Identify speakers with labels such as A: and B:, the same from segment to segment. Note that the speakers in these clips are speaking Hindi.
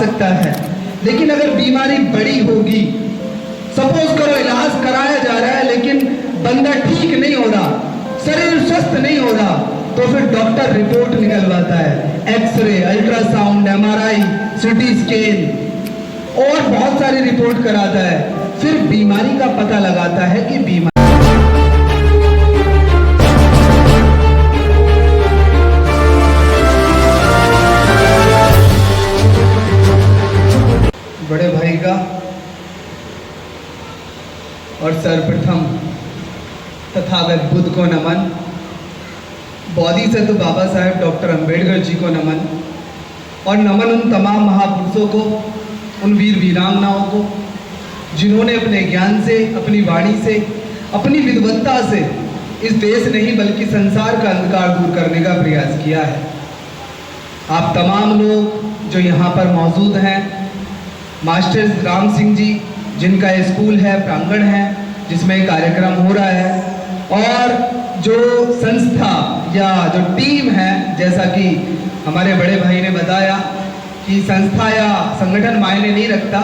A: सकता है, लेकिन अगर बीमारी बड़ी होगी, सपोज करो इलाज कराया जा रहा है लेकिन बंदा ठीक नहीं हो रहा, शरीर स्वस्थ नहीं हो रहा, तो फिर डॉक्टर रिपोर्ट निकलवाता है, x-ray, ultrasound, MRI, CT scan और बहुत सारी रिपोर्ट कराता है, फिर बीमारी का पता लगाता है कि बीमारी बड़े भाई का और सर्वप्रथम तथागत बुद्ध को नमन, बौद्धि से तो बाबा साहेब डॉक्टर अंबेडकर जी को नमन, और नमन उन तमाम महापुरुषों को, उन वीर वीरांगनाओं को जिन्होंने अपने ज्ञान से, अपनी वाणी से, अपनी विद्वत्ता से इस देश नहीं बल्कि संसार का अंधकार दूर करने का प्रयास किया है। आप तमाम लोग जो यहाँ पर मौजूद हैं, मास्टर राम सिंह जी जिनका स्कूल है, प्रांगण है जिसमें कार्यक्रम हो रहा है, और जो संस्था या जो टीम है, जैसा कि हमारे बड़े भाई ने बताया कि संस्था या संगठन मायने नहीं रखता,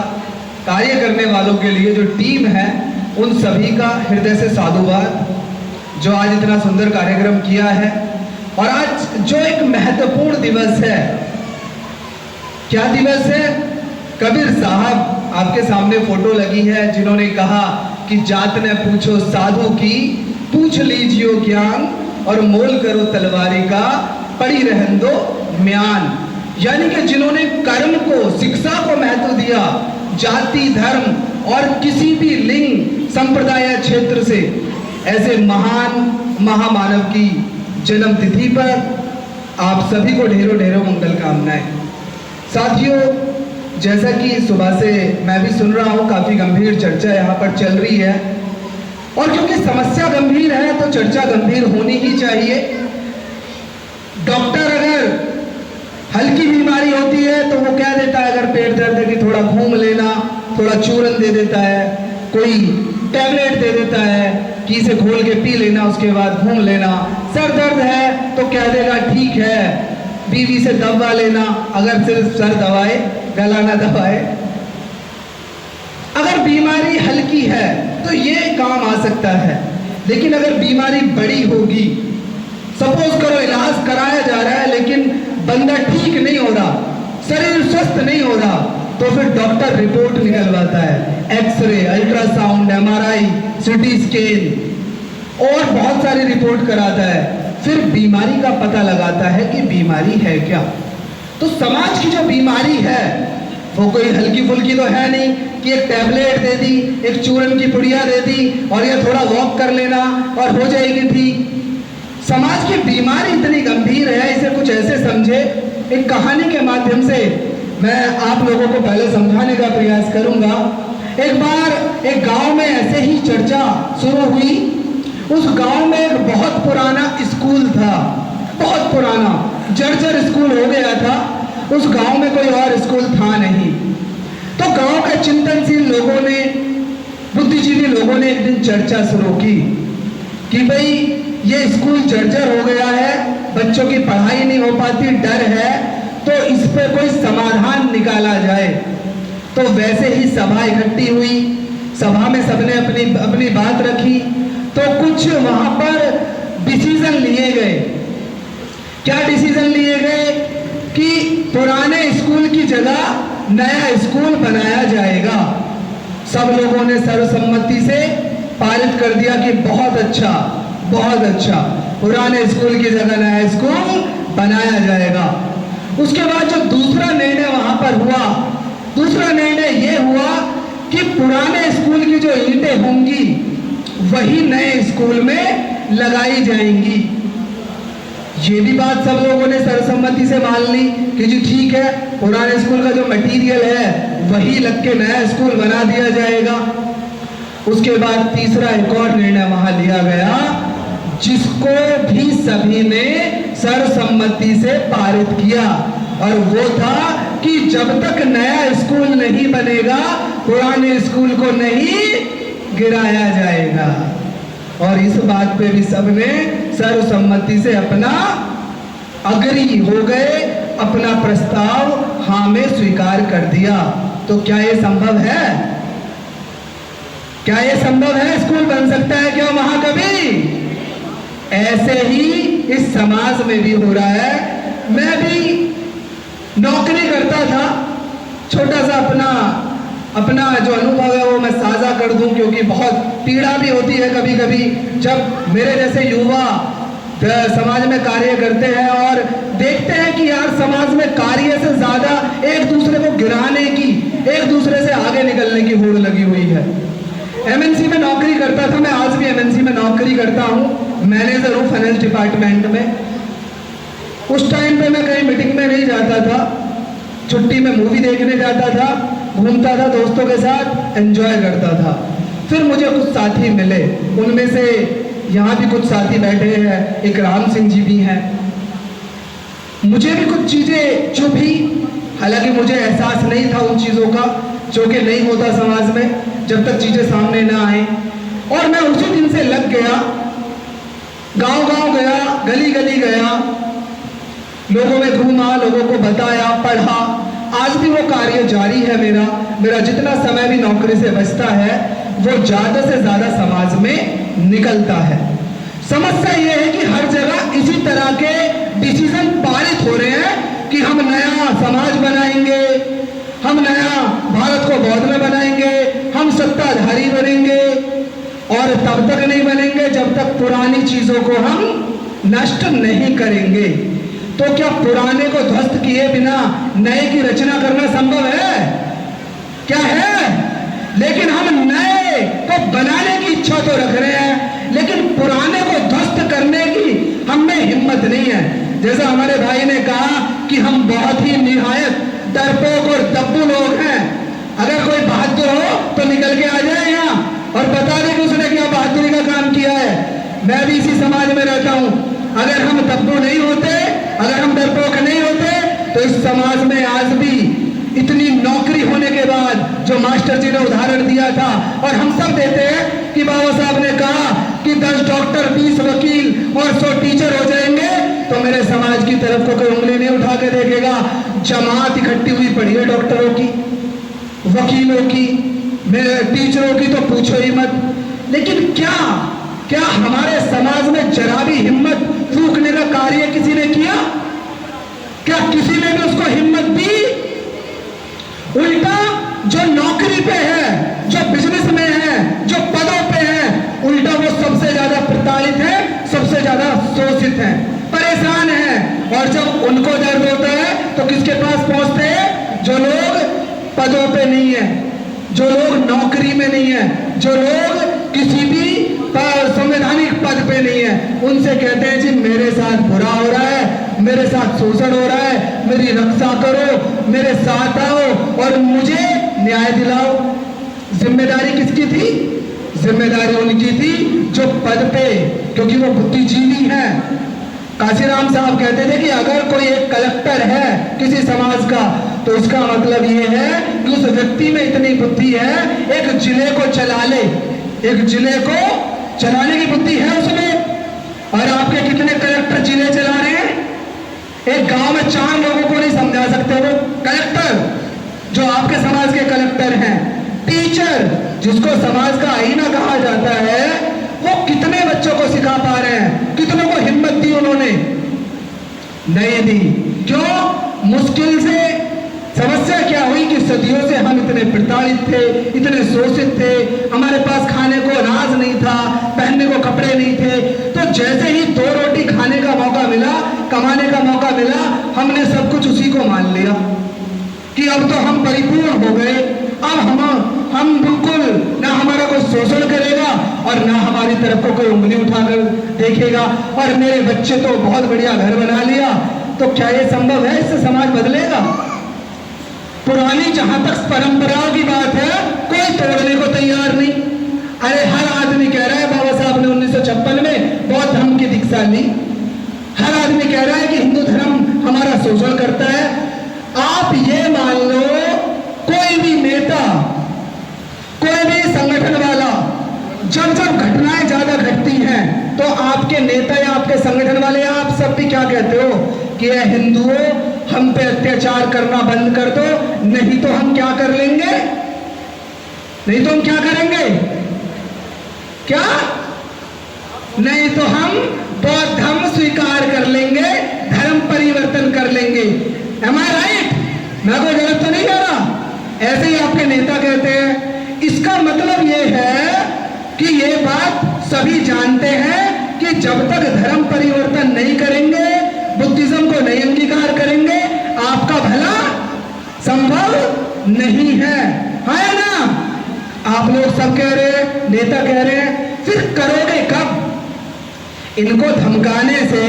A: कार्य करने वालों के लिए जो टीम है उन सभी का हृदय से साधुवाद, जो आज इतना सुंदर कार्यक्रम किया है। और आज जो एक महत्वपूर्ण दिवस है, क्या दिवस है? कबीर साहब आपके सामने फोटो लगी है, जिन्होंने कहा कि जात ने पूछो साधु की, पूछ लीजियो ज्ञान, और मोल करो तलवारी का, पड़ी रहन दो म्यान। यानी कि जिन्होंने कर्म को, शिक्षा को महत्व दिया, जाति, धर्म और किसी भी लिंग, संप्रदाय या क्षेत्र से ऐसे महान महामानव की जन्म तिथि पर आप सभी को ढेरों ढेरों मंगल कामनाएं। साथियों, जैसा कि सुबह से मैं भी सुन रहा हूँ, काफी गंभीर चर्चा यहाँ पर चल रही है, और क्योंकि समस्या गंभीर है तो चर्चा गंभीर होनी ही चाहिए। डॉक्टर अगर हल्की बीमारी होती है तो वो क्या देता है, अगर पेट दर्द है कि थोड़ा घूम लेना, थोड़ा चूरन दे देता है, कोई टैबलेट दे देता है कि इसे घोल के पी लेना, उसके बाद घूम लेना। सर दर्द है तो कह देगा ठीक है, बीवी से दवा लेना, अगर सिर्फ सर दबाए, गला ना दबाए। अगर बीमारी हल्की है तो ये काम आ सकता है, लेकिन अगर बीमारी बड़ी होगी, सपोज करो इलाज कराया जा रहा है लेकिन बंदा ठीक नहीं हो रहा, शरीर स्वस्थ नहीं हो रहा, तो फिर डॉक्टर रिपोर्ट निकलवाता है, x-ray, ultrasound, MRI, CT scan और बहुत सारी रिपोर्ट कराता है, फिर बीमारी का पता लगाता है कि बीमारी है क्या। तो समाज की जो बीमारी है वो कोई हल्की फुल्की तो है नहीं कि एक टैबलेट दे दी, एक चूरन की पुड़िया दे दी और ये थोड़ा वॉक कर लेना और हो जाएगी ठीक। समाज की बीमारी इतनी गंभीर है, इसे कुछ ऐसे समझे, एक कहानी के माध्यम से मैं आप लोगों को पहले समझाने का प्रयास करूंगा। एक बार एक गांव में ऐसे ही चर्चा शुरू हुई। उस गांव में एक बहुत पुराना स्कूल था, बहुत पुराना, जर्जर स्कूल हो गया था। उस गांव में कोई और स्कूल था नहीं। तो गांव के चिंतनशील लोगों ने, बुद्धिजीवी लोगों ने एक दिन चर्चा शुरू की कि भाई ये स्कूल जर्जर हो गया है, बच्चों की पढ़ाई नहीं हो पाती, डर है, तो इस पे कोई समाधान निकाला जाए। तो वैसे ही सभा इकट्ठी हुई, सभा में सबने अपनी अपनी बात रखी, तो कुछ वहां पर डिसीजन लिए गए। क्या डिसीजन लिए गए? कि पुराने स्कूल की जगह नया स्कूल बनाया जाएगा। सब लोगों ने सर्वसम्मति से पारित कर दिया कि बहुत अच्छा, बहुत अच्छा, पुराने स्कूल की जगह नया स्कूल बनाया जाएगा। उसके बाद जो दूसरा निर्णय वहां पर हुआ, दूसरा निर्णय यह हुआ कि पुराने स्कूल की जो ईंटें होंगी वही नए स्कूल में लगाई जाएंगी। ये भी बात सब लोगों ने सर्वसम्मति से मान ली कि जी ठीक है, पुराने स्कूल का जो मटेरियल है वही लग के नया स्कूल बना दिया जाएगा। उसके बाद तीसरा एक और निर्णय वहां लिया गया, जिसको भी सभी ने सर्वसम्मति से पारित किया, और वो था कि जब तक नया स्कूल नहीं बनेगा पुराने स्कूल को नहीं गिराया जाएगा। और इस बात पे भी सबने सर्वसम्मति से अपना अग्री हो गए, अपना प्रस्ताव हाँ में स्वीकार कर दिया। तो क्या ये संभव है? क्या ये संभव है? स्कूल बन सकता है क्या महाकवि? ऐसे ही इस समाज में भी हो रहा है। मैं भी नौकरी करता था, छोटा सा अपना जो अनुभव है वो मैं साझा कर दूं, क्योंकि बहुत पीड़ा भी होती है कभी कभी जब मेरे जैसे युवा समाज में कार्य करते हैं और देखते हैं कि यार समाज में कार्य से ज्यादा एक दूसरे को गिराने की, एक दूसरे से आगे निकलने की होड़ लगी हुई है। एमएनसी में नौकरी करता था, मैं आज भी एमएनसी में नौकरी करता हूं, मैनेजर हूं फाइनेंस डिपार्टमेंट में। उस टाइम पे मैं कहीं मीटिंग में नहीं जाता था, छुट्टी में मूवी देखने जाता था, घूमता था दोस्तों के साथ, एंजॉय करता था। फिर मुझे कुछ साथी मिले, उनमें से यहाँ भी कुछ साथी बैठे हैं, एक राम सिंह जी भी हैं। मुझे भी कुछ चीजें चुभी, हालांकि मुझे एहसास नहीं था उन चीजों का, जो कि नहीं होता समाज में जब तक चीजें सामने ना आए। और मैं उसी दिन से लग गया, गांव गांव गया, गली गली गया, लोगों में घूमा, लोगों को बताया, पढ़ा। आज भी वो कार्य जारी है मेरा जितना समय भी नौकरी से बचता है वो ज्यादा से ज्यादा समाज में निकलता है। समस्या ये है कि हर जगह इसी तरह के डिसीजन पारित हो रहे हैं कि हम नया समाज बनाएंगे, हम नया भारत को बौद्ध में बनाएंगे, हम सत्ताधारी बनेंगे, और तब तक नहीं बनेंगे जब तक पुरानी चीजों को हम नष्ट नहीं करेंगे। तो क्या पुराने को ध्वस्त किए बिना नए की रचना करना संभव है? क्या है? लेकिन हम नए को बनाने की इच्छा तो रख रहे हैं, लेकिन पुराने को ध्वस्त करने की हम में हिम्मत नहीं है। जैसा हमारे भाई ने कहा कि हम बहुत ही निहायत डरपोक और दब्बू लोग हैं। अगर कोई बहादुर हो तो निकल के आ जाए यहाँ और बता दे कि उसने क्या बहादुरी का काम किया है। मैं भी इसी समाज में रहता हूँ। अगर हम दब्बू नहीं होते, अगर हम डरपोक नहीं होते, तो इस समाज में आज भी इतनी नौकरी होने के बाद जो मास्टर जी ने उदाहरण दिया था और हम सब देते हैं कि बाबा साहब ने कहा कि 10 डॉक्टर, 20 वकील और 100 टीचर हो जाएंगे, तो मेरे समाज की तरफ को कोई उंगली नहीं उठा के देखेगा। जमात इकट्ठी हुई पड़ी है डॉक्टरों की, वकीलों की, मेरे टीचरों की तो पूछो ही मत। लेकिन क्या हमारे समाज में जरा भी हिम्मत फूंकने का कार्य किसी ने किया? क्या किसी ने भी उसको हिम्मत दी? उल्टा जो नौकरी पे है, जो बिजनेस में है, जो पदों पे है, उल्टा वो सबसे ज्यादा प्रताड़ित है, सबसे ज्यादा शोषित है, परेशान है। और जब उनको दर्द होता है तो किसके पास पहुंचते हैं? जो लोग पदों पे नहीं है, जो लोग नौकरी में नहीं है, जो लोग किसी भी संवैधानिक पद पे नहीं है, उनसे कहते हैं जी मेरे साथ बुरा हो रहा है, मेरे साथ शोषण हो रहा है, मेरी रक्षा करो, मेरे साथ आओ और मुझे न्याय दिलाओ। जिम्मेदारी किसकी थी? जिम्मेदारी उनकी थी जो पद पे, क्योंकि वो बुद्धिजीवी है। काशीराम साहब कहते थे कि अगर कोई एक कलेक्टर है किसी समाज का, तो इसका मतलब ये है कि उस व्यक्ति में इतनी बुद्धि है, एक जिले को चला ले, एक जिले को चलाने की बुद्धि है उसमें। और आपके कितने कलेक्टर जिले चला रहे हैं? एक गांव में 4 लोगों को नहीं समझा सकते वो कलेक्टर, जो आपके समाज के कलेक्टर हैं। टीचर, जिसको समाज का आईना कहा जाता है, वो कितने बच्चों को सिखा पा रहे हैं? कितनों को हिम्मत दी उन्होंने? नहीं दी। क्यों? मुश्किल से। समस्या क्या हुई कि सदियों से हम इतने प्रताड़ित थे, इतने शोषित थे, हमारे पास खाने को अनाज नहीं था, पहनने को कपड़े नहीं थे। तो जैसे ही 2 रोटी खाने का मौका मिला, कमाने का मौका मिला, हमने सब कुछ उसी को मान लिया कि अब तो हम परिपूर्ण हो गए, अब हम बिल्कुल ना हमारा कोई शोषण करेगा और ना हमारी तरफ को कोई उंगली उठाकर देखेगा, और मेरे बच्चे तो बहुत बढ़िया घर बना लिया। तो क्या ये संभव है? इससे समाज बदलेगा? पुरानी जहां तक परंपराओं की बात है, कोई तोड़ने को तैयार नहीं। अरे हर आदमी कह रहा है, बाबा साहब ने 1956 में बौद्ध धर्म की दीक्षा ली। हर आदमी कह रहा है कि हिंदू धर्म हमारा शोषण करता है। आप ये मान लो, कोई भी नेता, कोई भी संगठन वाला, जब घटनाएं ज्यादा घटती हैं तो आपके नेता या आपके संगठन वाले, आप सब भी क्या कहते हो कि ये हिंदुओं, हम पे अत्याचार करना बंद कर दो, नहीं तो हम क्या कर लेंगे, नहीं तो हम क्या करेंगे, क्या, नहीं तो हम बौद्ध धर्म स्वीकार कर लेंगे, धर्म परिवर्तन कर लेंगे। Am I right? मैं कोई गलत तो नहीं कह रहा, ऐसे ही आपके नेता कहते हैं। इसका मतलब यह है कि ये बात सभी जानते हैं कि जब तक धर्म परिवर्तन नहीं करेंगे, बुद्धिज्म को नहीं अंगीकार करेंगे, आपका भला संभव नहीं है ना? आप लोग सब कह रहे हैं, नेता कह रहे हैं, फिर करोगे कब? इनको धमकाने से,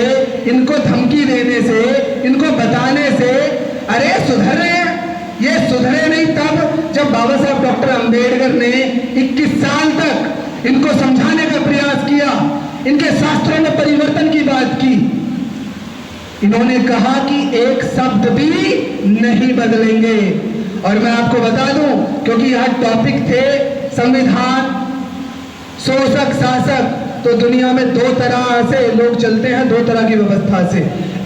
A: इनको धमकी देने से, इनको बताने से अरे सुधर रहे हैं, ये सुधरे नहीं तब जब बाबा साहब डॉक्टर अंबेडकर ने 21 साल तक इनको समझाने का प्रयास किया, इनके शास्त्रों में परिवर्तन की बात की। इन्होंने कहा कि एक शब्द भी नहीं बदलेंगे। और मैं आपको बता दूं, क्योंकि यह टॉपिक थे संविधान, शोषक शासक, तो दुनिया में दो तरह से लोग चलते हैं, दो तरह की व्यवस्था से।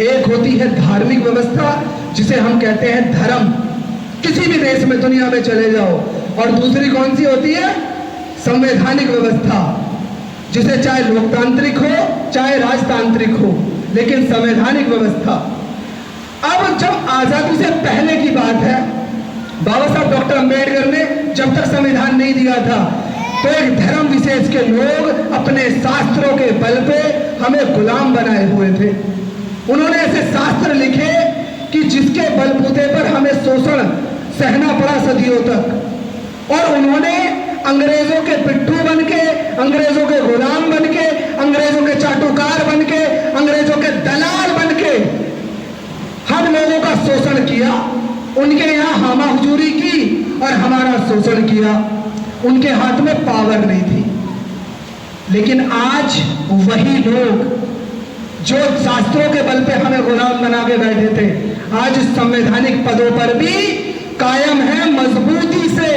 A: एक होती है धार्मिक व्यवस्था, जिसे हम कहते हैं धर्म, किसी भी देश में दुनिया में चले जाओ। और दूसरी कौन सी होती है? संवैधानिक व्यवस्था, जिसे चाहे लोकतांत्रिक हो चाहे राजतांत्रिक हो, लेकिन संवैधानिक व्यवस्था। अब जब आजादी से पहले की बात है, बाबा साहब डॉक्टर अंबेडकर ने जब तक संविधान नहीं दिया था, तो एक धर्म विशेष के लोग अपने शास्त्रों के बल पे हमें गुलाम बनाए हुए थे। उन्होंने ऐसे शास्त्र लिखे कि जिसके बलबूते पर हमें शोषण सहना पड़ा सदियों तक। और उन्होंने अंग्रेजों के पिट्ठू बन के, अंग्रेजों के गुलाम बन के, अंग्रेजों के चाटुकार बन के, अंग्रेजों के दलाल बन के हम लोगों का शोषण किया। उनके यहाँ हामा हुजूरी की और हमारा शोषण किया। उनके हाथ में पावर नहीं थी। लेकिन आज वही लोग जो शास्त्रों के बल पे हमें गुलाम बना के बैठे थे, आज संवैधानिक पदों पर भी कायम है मजबूती से।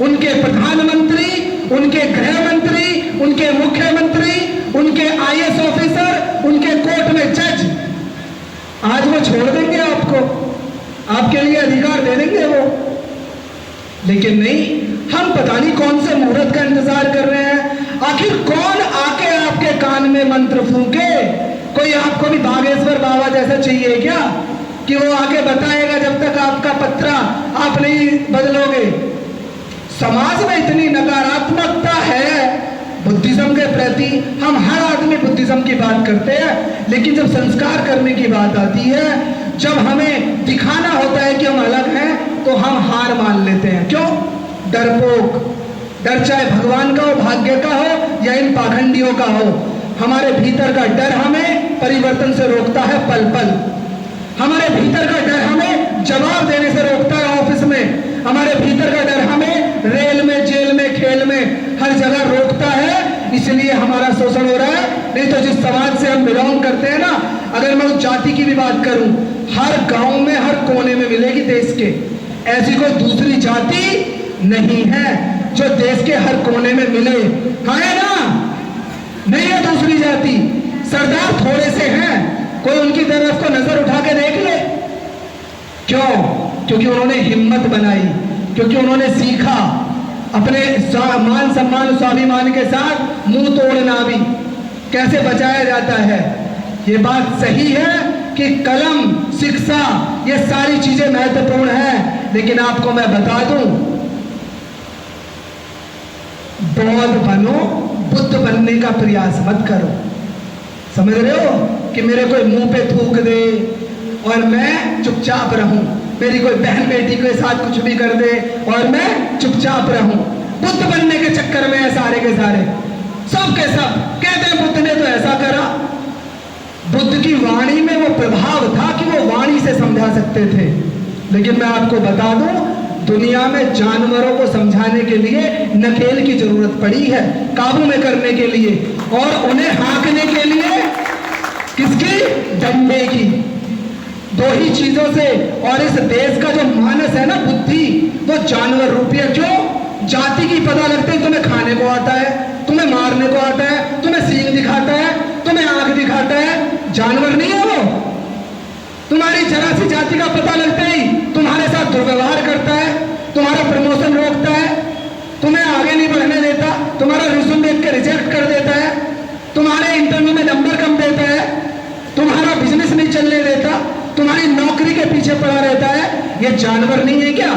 A: उनके प्रधानमंत्री, उनके गृह मंत्री, उनके मुख्यमंत्री, उनके आईएएस ऑफिसर, उनके कोर्ट में जज, आज वो छोड़ देंगे आपको, आपके लिए अधिकार दे देंगे वो। लेकिन नहीं, हम पता नहीं कौन से मुहूर्त का इंतजार कर रहे हैं। आखिर कौन आके आपके कान में मंत्र फूके? कोई आपको भी बागेश्वर बाबा जैसा चाहिए क्या कि वो आके बताएगा जब तक आपका पत्रा आप नहीं बदलोगे? समाज में इतनी नकारात्मकता है बुद्धिज्म के प्रति। हम हर आदमी बुद्धिज्म की बात करते हैं, लेकिन जब संस्कार करने की बात आती है, जब हमें दिखाना होता है कि हम अलग हैं, तो हम हार मान लेते हैं। क्यों? डरपोक। डर चाहे भगवान का हो, भाग्य का हो या इन पाखंडियों का हो, हमारे भीतर का डर हमें परिवर्तन से रोकता है पल पल। हमारे भीतर का डर हमें जवाब देने से रोकता है ऑफिस में। हमारे भीतर का डर हमें रेल में, जेल में, खेल में, हर जगह रोकता है। इसलिए हमारा शोषण हो रहा है। नहीं तो जिस समाज से हम बिलोंग करते हैं ना, अगर मैं उस जाति की भी बात करूं, हर गांव में, हर कोने में मिलेगी देश के। ऐसी कोई दूसरी जाति नहीं है जो देश के हर कोने में मिले, है ना? नहीं है दूसरी जाति। सरदार थोड़े से हैं, कोई उनकी तरफ को नजर उठा के देख ले। क्यों? क्योंकि उन्होंने हिम्मत बनाई, क्योंकि उन्होंने सीखा अपने मान सम्मान स्वाभिमान के साथ मुंह तोड़ना भी कैसे बचाया जाता है। ये बात सही है कि कलम, शिक्षा, ये सारी चीजें महत्वपूर्ण हैं, लेकिन आपको मैं बता दूं, बौद्ध बनो, बुद्ध बनने का प्रयास मत करो। समझ रहे हो कि मेरे कोई मुंह पे थूक दे और मैं चुपचाप रहूं, मेरी कोई बहन बेटी के साथ कुछ भी कर दे और मैं चुपचाप रहूं। बुद्ध बनने के चक्कर में है सारे के सारे, सब के सब कहते हैं बुद्ध ने तो ऐसा करा। बुद्ध की वाणी में वो प्रभाव था कि वो वाणी से समझा सकते थे। लेकिन मैं आपको बता दूं, दुनिया में जानवरों को समझाने के लिए नकेल की जरूरत पड़ी है, काबू में करने के लिए, और उन्हें हाँकने के लिए किसकी? डंडे की। दो ही चीजों से। और इस देश का जो मानस है ना, बुद्धि, वो जानवर रूपी है। क्यों? जाति की पता लगते ही तुम्हें खाने को आता है, तुम्हें मारने को आता है, तुम्हें सींग दिखाता है, तुम्हें आंख दिखाता है। जानवर नहीं है वो। तुम्हारी जरा सी जाति का पता लगते ही तुम्हारे साथ दुर्व्यवहार करता है, तुम्हारा प्रमोशन रोकता है, तुम्हें आगे नहीं बढ़ने देता, तुम्हारा रिज्यूम देख के रिजेक्ट कर देता है, तुम्हारे इंटरव्यू में नंबर कम देता है, तुम्हारा बिजनेस नहीं चलने देता, तुम्हारी नौकरी के पीछे पड़ा रहता है। ये जानवर नहीं है क्या?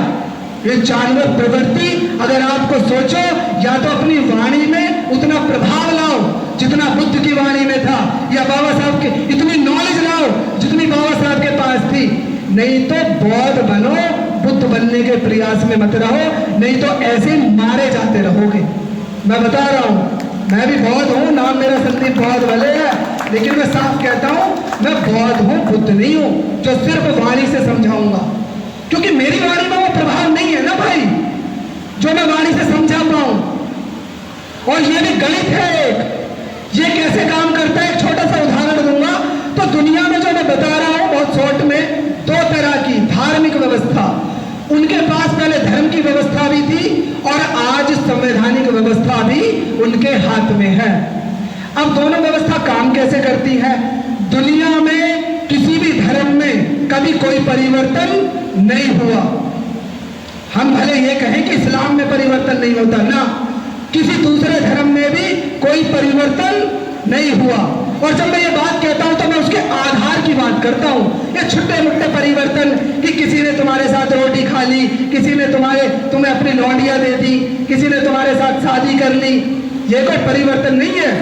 A: ये जानवर प्रवृत्ति अगर आपको सोचो, या तो अपनी वाणी में उतना प्रभाव लाओ जितना बुद्ध की वाणी में था, या बाबा साहब के इतनी नॉलेज लाओ जितनी बाबा साहब के पास थी, नहीं तो बौद्ध बनो, बुद्ध बनने के प्रयास में मत रहो, नहीं तो ऐसे मारे जाते रहोगे। मैं बता रहा हूं, मैं भी बौद्ध हूं, नाम मेरा संदीप बौद्ध भले है, लेकिन मैं साफ कहता हूं मैं बौद्ध हूं, बुद्ध नहीं हूं जो सिर्फ वाणी से समझाऊंगा, क्योंकि मेरी वाणी में वो प्रभाव नहीं है ना भाई जो मैं वाणी से समझा पाऊं। और ये भी गणित है एक, ये कैसे काम करता है एक छोटा सा उदाहरण दूंगा। तो दुनिया में जो मैं बता रहा हूं बहुत शॉर्ट में, दो तरह की धार्मिक व्यवस्था, उनके पास पहले धर्म की व्यवस्था भी थी और आज संवैधानिक व्यवस्था भी उनके हाथ में है। अब दोनों व्यवस्था काम कैसे करती है? दुनिया में किसी भी धर्म में कभी कोई परिवर्तन नहीं हुआ। हम भले ये कहें कि इस्लाम में परिवर्तन नहीं होता ना, किसी दूसरे धर्म में भी कोई परिवर्तन नहीं हुआ। और जब मैं ये बात कहता हूं तो मैं उसके आधार की बात करता हूं। ये छोटे मोटे परिवर्तन कि किसी ने तुम्हारे साथ रोटी खा ली, किसी ने तुम्हें अपनी लौंडिया दे दी, किसी ने तुम्हारे साथ शादी कर ली, ये कोई परिवर्तन नहीं है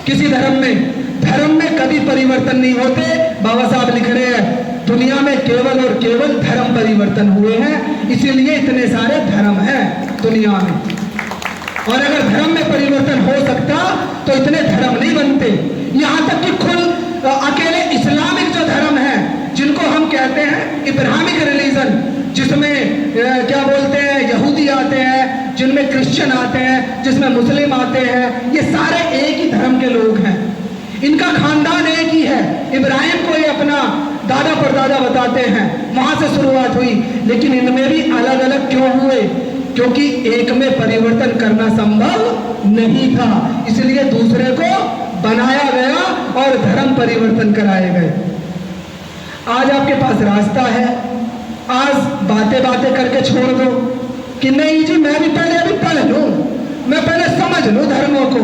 A: किसी धर्म में। धर्म में कभी परिवर्तन नहीं होते। बाबा साहब लिख रहे हैं दुनिया में केवल और केवल धर्म परिवर्तन हुए हैं, इसीलिए इतने सारे धर्म हैं दुनिया में। और अगर धर्म में परिवर्तन हो सकता तो इतने धर्म नहीं बनते। यहां तक कि खुद अकेले इस्लामिक जो धर्म है, जिनको हम कहते हैं इब्राहिमिक रिलीजन, जिसमें क्या बोलते हैं यहूदी आते हैं, जिनमें क्रिश्चियन आते हैं, जिसमें मुस्लिम आते हैं, ये सारे एक ही धर्म के लोग हैं, इनका खानदान एक ही है। इब्राहिम को ये अपना दादा परदादा बताते हैं, वहां से शुरुआत हुई। लेकिन इनमें भी अलग अलग क्यों हुए? क्योंकि एक में परिवर्तन करना संभव नहीं था, इसलिए दूसरे को बनाया गया और धर्म परिवर्तन कराए गए। आज आपके पास रास्ता है, आज बातें बातें करके छोड़ दो कि नहीं जी मैं भी पहले अभी पढ़ लूं, मैं पहले समझ लूं धर्मों को।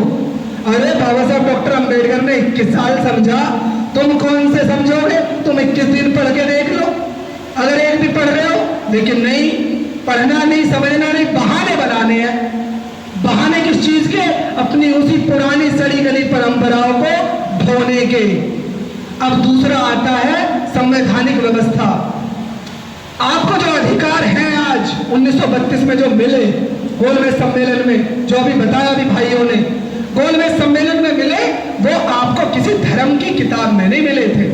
A: अरे बाबा साहब डॉक्टर अंबेडकर ने 21 साल समझा, तुम कौन से समझोगे? तुम 21 दिन पढ़ के देख लो, अगर एक भी पढ़ रहे हो। लेकिन नहीं, पढ़ना नहीं, समझना नहीं, बहाने बनाने हैं। बहाने किस चीज के? अपनी उसी पुरानी सड़ी गली परंपराओं को ढोने के। अब दूसरा आता है संवैधानिक व्यवस्था। आपको जो अधिकार हैं आज 1932 में जो मिले गोलमेज सम्मेलन में, जो अभी बताया भी भाइयों ने, गोलमेज सम्मेलन में मिले, वो आपको किसी धर्म की किताब में नहीं मिले थे।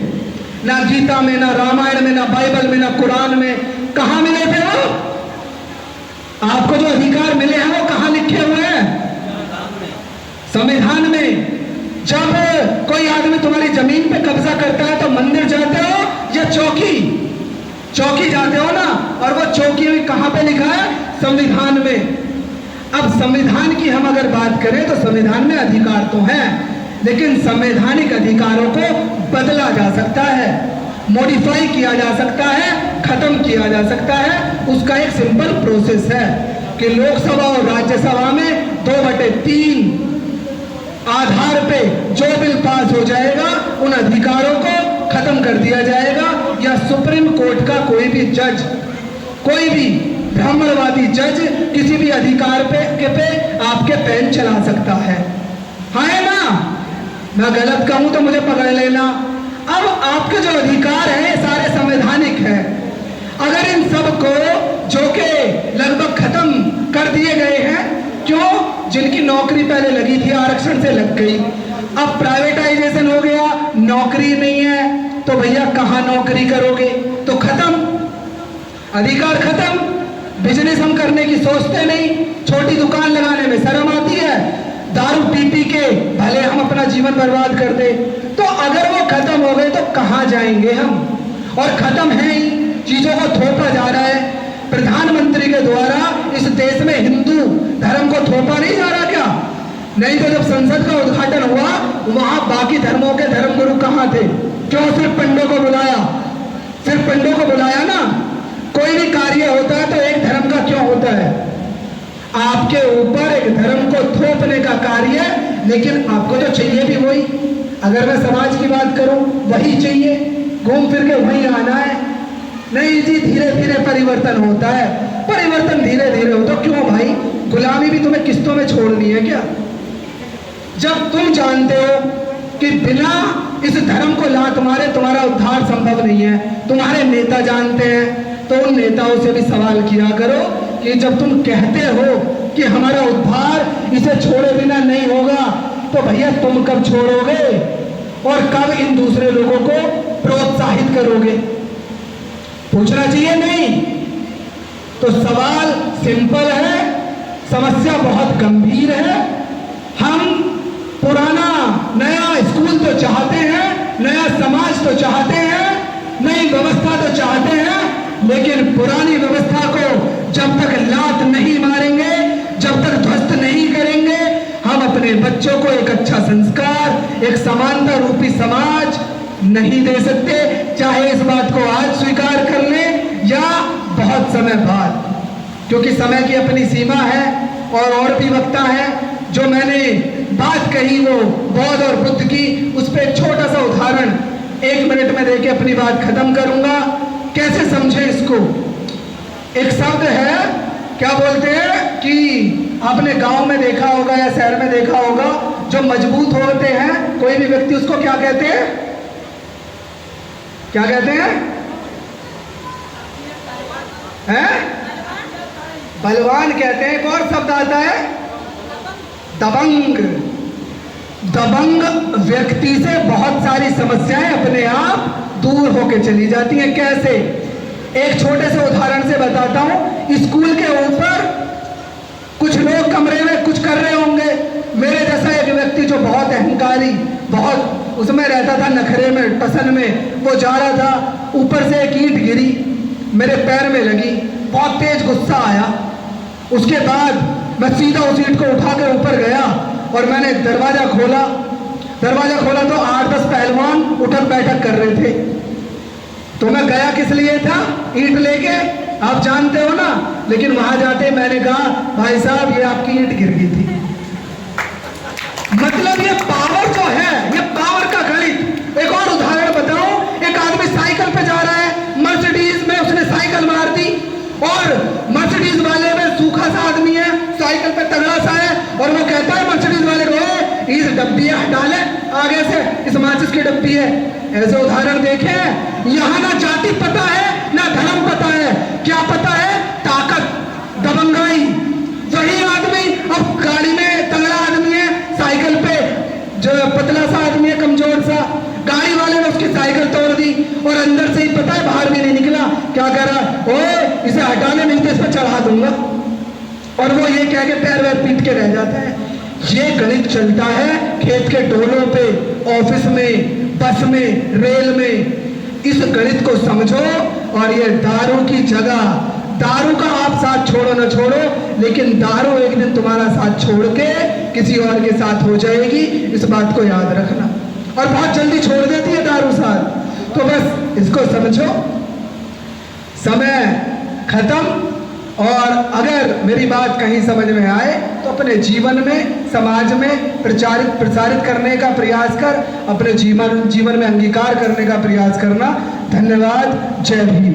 A: ना गीता में, ना रामायण में, ना बाइबल में, ना कुरान में। कहां मिले थे वो? आपको जो अधिकार मिले हैं वो कहां लिखे हुए हैं? संविधान में। जब कोई आदमी तुम्हारी जमीन पे कब्जा करता है तो मंदिर जाते हो या चौकी जाते हो ना, और वो चौकी कहां पे लिखा है? संविधान में। अब संविधान की हम अगर बात करें तो संविधान में अधिकार तो हैं, लेकिन संवैधानिक अधिकारों को बदला जा सकता है, मॉडिफाई किया जा सकता है, खत्म किया जा सकता है। उसका एक सिंपल प्रोसेस है कि लोकसभा और राज्यसभा में 2/3 आधार पे जो बिल पास हो जाएगा उन अधिकारों को खत्म कर दिया जाएगा, या सुप्रीम कोर्ट का कोई भी जज, कोई भी ब्राह्मणवादी जज किसी भी अधिकार पे आपके पेन चला सकता है ना? मैं गलत कहूं तो मुझे पकड़ लेना। अब आपके जो अधिकार हैं सारे संवैधानिक हैं। अगर इन सब को जो कि लगभग खत्म कर दिए गए हैं, क्यों? जिनकी नौकरी पहले लगी थी आरक्षण से लग गई, अब प्राइवेटाइजेशन हो गया, नौकरी नहीं है, तो भैया कहां नौकरी करोगे? तो खत्म, अधिकार खत्म। बिजनेस हम करने की सोचते नहीं, छोटी दुकान लगाने में शर्म आती है, दारू पी के भले हम अपना जीवन बर्बाद कर दे। तो अगर वो खत्म हो गए तो कहां जाएंगे हम? और खत्म है ही, चीजों को थोपा जा रहा है प्रधानमंत्री के द्वारा। इस देश में हिंदू धर्म को थोपा नहीं जा रहा क्या? नहीं तो जब संसद का उद्घाटन हुआ वहां बाकी धर्मों के धर्मगुरु कहां थे? क्यों सिर्फ पंडों को बुलाया? सिर्फ पंडों को बुलाया ना, कोई भी कार्य होता है तो एक धर्म का क्यों होता है? आपके ऊपर एक धर्म को थोपने का कार्य, लेकिन आपको तो चाहिए भी वही। अगर मैं समाज की बात करूं, वही चाहिए, घूम फिर के वही आना है। नहीं जी, धीरे धीरे परिवर्तन होता है। परिवर्तन धीरे धीरे हो तो क्यों भाई? गुलामी भी तुम्हें किस्तों में छोड़नी है क्या? जब तुम जानते हो कि बिना इस धर्म को लात मारे तुम्हारा उद्धार संभव नहीं है, तुम्हारे नेता जानते हैं, तो उन नेताओं से भी सवाल किया करो कि जब तुम कहते हो कि हमारा उद्धार इसे छोड़े बिना नहीं होगा, तो भैया तुम कब छोड़ोगे और कब इन दूसरे लोगों को प्रोत्साहित करोगे? पूछना चाहिए नहीं? तो सवाल सिंपल है, समस्या बहुत गंभीर है। हम पुराना नया स्कूल तो चाहते हैं, नया समाज तो चाहते हैं, नई व्यवस्था तो चाहते हैं, लेकिन पुरानी व्यवस्था को जब तक लात नहीं मारेंगे, जब तक ध्वस्त नहीं करेंगे, हम अपने बच्चों को एक अच्छा संस्कार, एक समानता रूपी समाज नहीं दे सकते। चाहे इस बात को आज स्वीकार कर लें या बहुत समय बाद, क्योंकि समय की अपनी सीमा है। और भी वक्ता है, जो मैंने बात कही वो बौद्ध और बुद्ध की, उस पर एक छोटा सा उदाहरण 1 मिनट में देके अपनी बात खत्म करूंगा। कैसे समझे इसको? एक शब्द है, क्या बोलते हैं कि आपने गांव में देखा होगा या शहर में देखा होगा, जो मजबूत होते हैं कोई भी व्यक्ति, उसको क्या कहते हैं? क्या कहते हैं? बलवान कहते हैं। एक और शब्द आता है दबंग। दबंग व्यक्ति से बहुत सारी समस्याएं अपने आप दूर होकर चली जाती हैं। कैसे? एक छोटे से उदाहरण से बताता हूं। स्कूल के ऊपर कुछ लोग कमरे में कुछ कर रहे होंगे, मेरे जैसा एक व्यक्ति जो बहुत अहंकारी, बहुत उसमें रहता था, नखरे में, टसन में, वो जा रहा था, ऊपर से एक ईंट गिरी, मेरे पैर में लगी, बहुत तेज गुस्सा आया। उसके बाद मैं सीधा उस ईंट को उठाकर ऊपर गया और मैंने दरवाजा खोला तो 8-10 पहलवान उठक बैठक कर रहे थे। तो मैं गया किस लिए था? ईंट लेके, आप जानते हो ना। लेकिन वहां जाते मैंने कहा, भाई साहब ये आपकी ईंट गिर गई थी। मतलब ये पावर जो है, ये पावर का गणित। एक और उदाहरण बताऊं, एक आदमी साइकिल पे जा रहा है, मर्सिडीज में उसने साइकिल मार दी, और मर्सिडीज वाले में सूखा सा आदमी है, साइकिल पे तगड़ा सा है, और वो कहता है मर्सिडीज वाले को, इस डब्बी हटा ले आगे से, इस माचिस की डब्बी है। ऐसे उदाहरण देखे। यहां ना जाति पता है, ना धर्म पता है, क्या पता है? ताकत, दबंगाई। वही आदमी अब गाड़ी में तगड़ा आदमी है, साइकिल पे जो पतला सा आदमी है, कमजोर सा, गाड़ी वाले ने उसकी साइकिल तोड़ दी, और अंदर से ही पता है, बाहर भी नहीं निकला, क्या करा? ओए इसे हटाने नहीं तो इस पर चढ़ा दूंगा, और वो ये कह के पैर वैर पीट के रह जाता है। ये गणित चलता है खेत के टोलों पे, ऑफिस में, बस में, रेल में। इस गणित को समझो। और ये दारू की जगह, दारू का आप साथ छोड़ो ना छोड़ो, लेकिन दारू एक दिन तुम्हारा साथ छोड़ के किसी और के साथ हो जाएगी, इस बात को याद रखना। और बहुत जल्दी छोड़ देती है दारू साथ। तो बस इसको समझो, समय खत्म। और अगर मेरी बात कहीं समझ में आए तो अपने जीवन में, समाज में प्रसारित करने का प्रयास कर, अपने जीवन में अंगीकार करने का प्रयास करना। धन्यवाद। जय भीम।